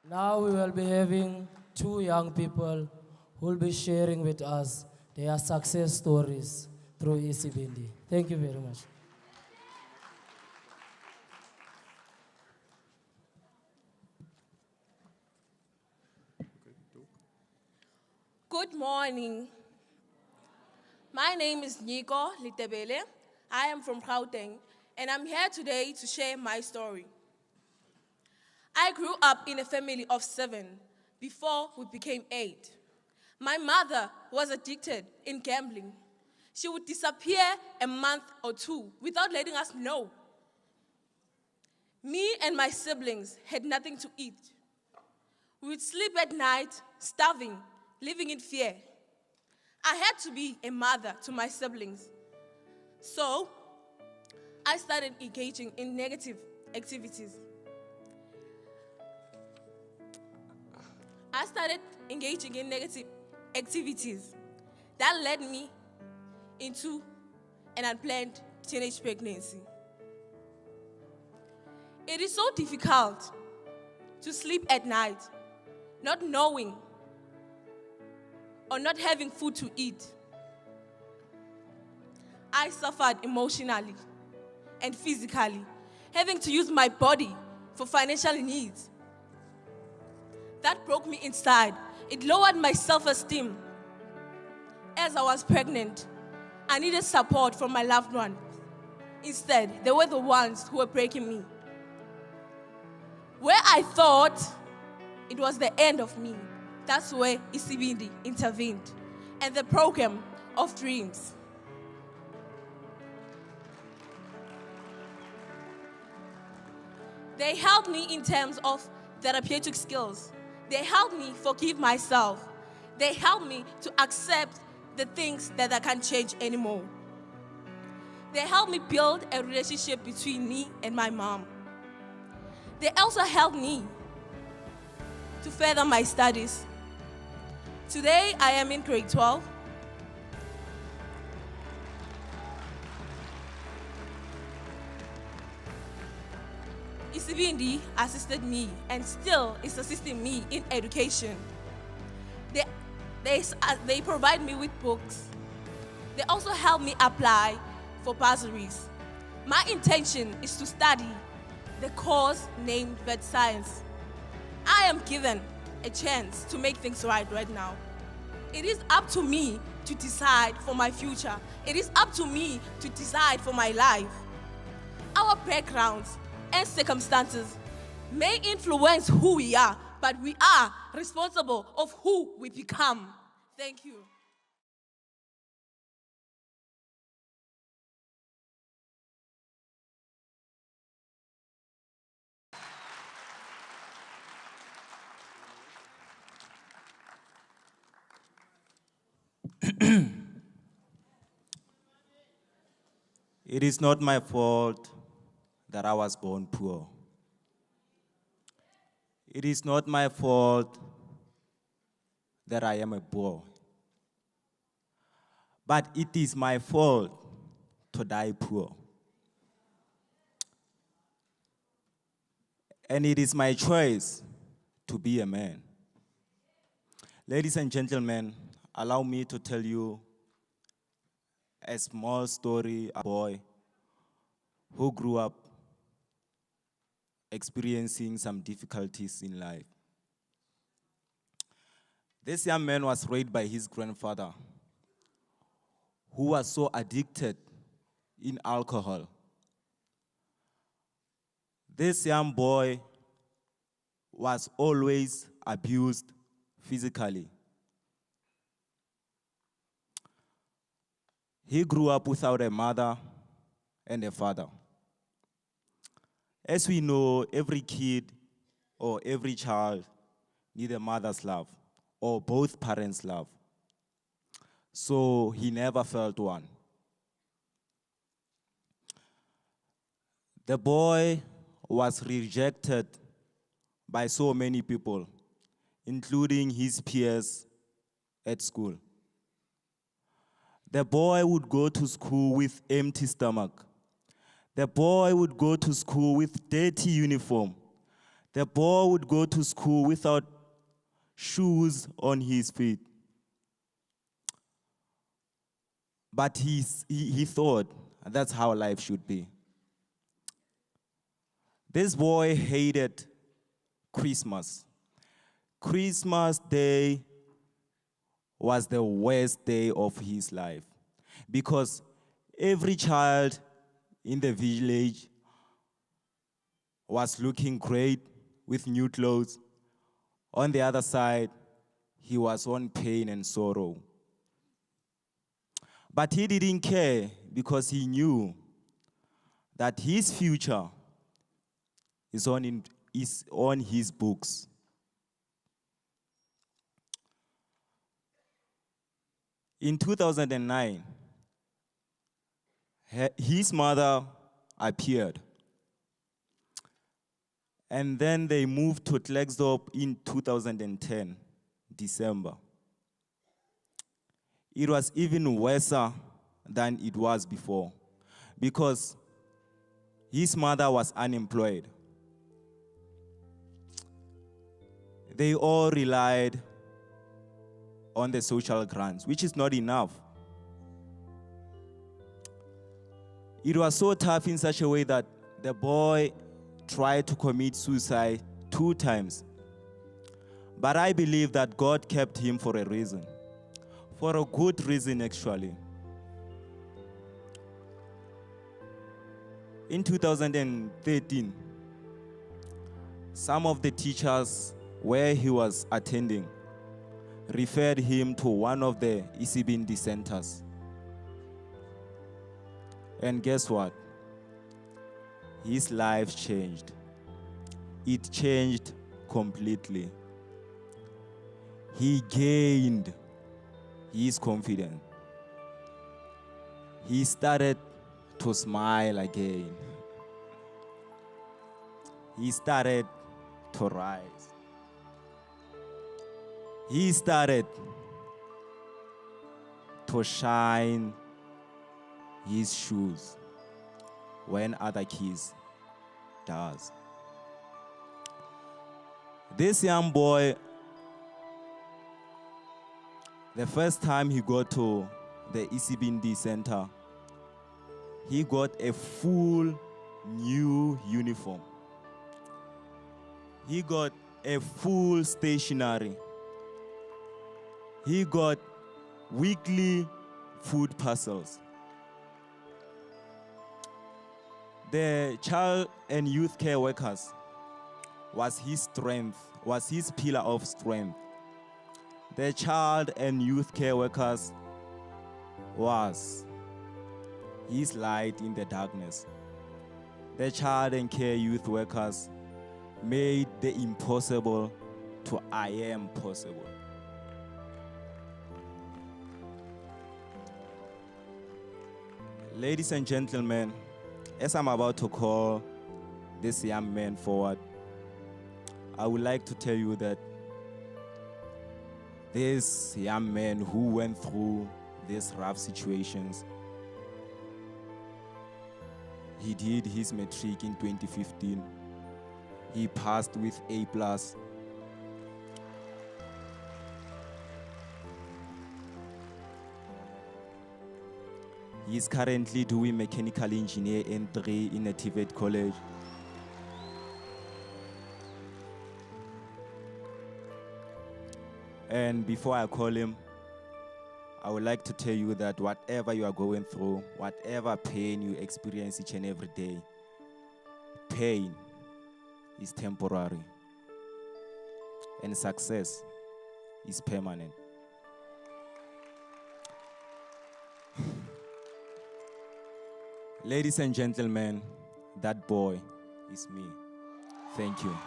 Now we will be having two young people who will be sharing with us their success stories through ECBND. Thank you very much. Good morning. My name is Nico Litebele. I am from Gauteng, and I'm here today to share my story. I grew up in a family of 7 before we became 8. My mother was addicted in gambling. She would disappear a month or 2 without letting us know. Me and my siblings had nothing to eat. We would sleep at night, starving, living in fear. I had to be a mother to my siblings. So, I started engaging in negative activities. That led me into an unplanned teenage pregnancy. It is so difficult to sleep at night, not knowing or not having food to eat. I suffered emotionally and physically, having to use my body for financial needs. That broke me inside. It lowered my self-esteem. As I was pregnant, I needed support from my loved ones. Instead, they were the ones who were breaking me. Where I thought it was the end of me, that's where ECBND intervened, and the program of dreams. They helped me in terms of therapeutic skills. They helped me forgive myself. They helped me to accept the things that I can't change anymore. They helped me build a relationship between me and my mom. They also helped me to further my studies. Today, I am in grade 12. ECBND assisted me and still is assisting me in education. They provide me with books. They also help me apply for bursaries. My intention is to study the course named Vet Science. I am given a chance to make things right now. It is up to me to decide for my future. It is up to me to decide for my life. Our backgrounds and circumstances may influence who we are, but we are responsible of who we become. Thank you. It is not my fault that I was born poor. It is not my fault that I am a boy. But it is my fault to die poor. And it is my choice to be a man. Ladies and gentlemen, allow me to tell you a small story of a boy who grew up experiencing some difficulties in life. This young man was raised by his grandfather, who was so addicted in alcohol. This young boy was always abused physically. He grew up without a mother and a father. As we know, every kid or every child needs a mother's love or both parents' love. So he never felt one. The boy was rejected by so many people, including his peers at school. The boy would go to school with empty stomach. The boy would go to school with dirty uniform. The boy would go to school without shoes on his feet. But he thought that's how life should be. This boy hated Christmas. Christmas Day was the worst day of his life because every child in the village was looking great with new clothes. On the other side, he was on pain and sorrow. But he didn't care because he knew that his future is on his books. In 2009, his mother appeared. And then they moved to Klerksdorp in 2010, December. It was even worse than it was before because his mother was unemployed. They all relied on the social grants, which is not enough. It was so tough in such a way that the boy tried to commit suicide 2 times. But I believe that God kept him for a reason. For a good reason, actually. In 2013, some of the teachers where he was attending referred him to one of the ECBND centers. And guess what? His life changed. It changed completely. He gained his confidence. He started to smile again. He started to rise. He started to shine his shoes when other kids does. This young boy, the first time he got to the ECBND center, he got a full new uniform. He got a full stationery. He got weekly food parcels. The child and youth care workers was his strength, was his pillar of strength. The child and youth care workers was his light in the darkness. The child and care youth workers made the impossible to I am possible. Ladies and gentlemen, as I'm about to call this young man forward, I would like to tell you that this young man who went through these rough situations, he did his matric in 2015. He passed with A+. He is currently doing mechanical engineer N3 in a TVET college. And before I call him, I would like to tell you that whatever you are going through, whatever pain you experience each and every day, pain is temporary and success is permanent. Ladies and gentlemen, that boy is me. Thank you.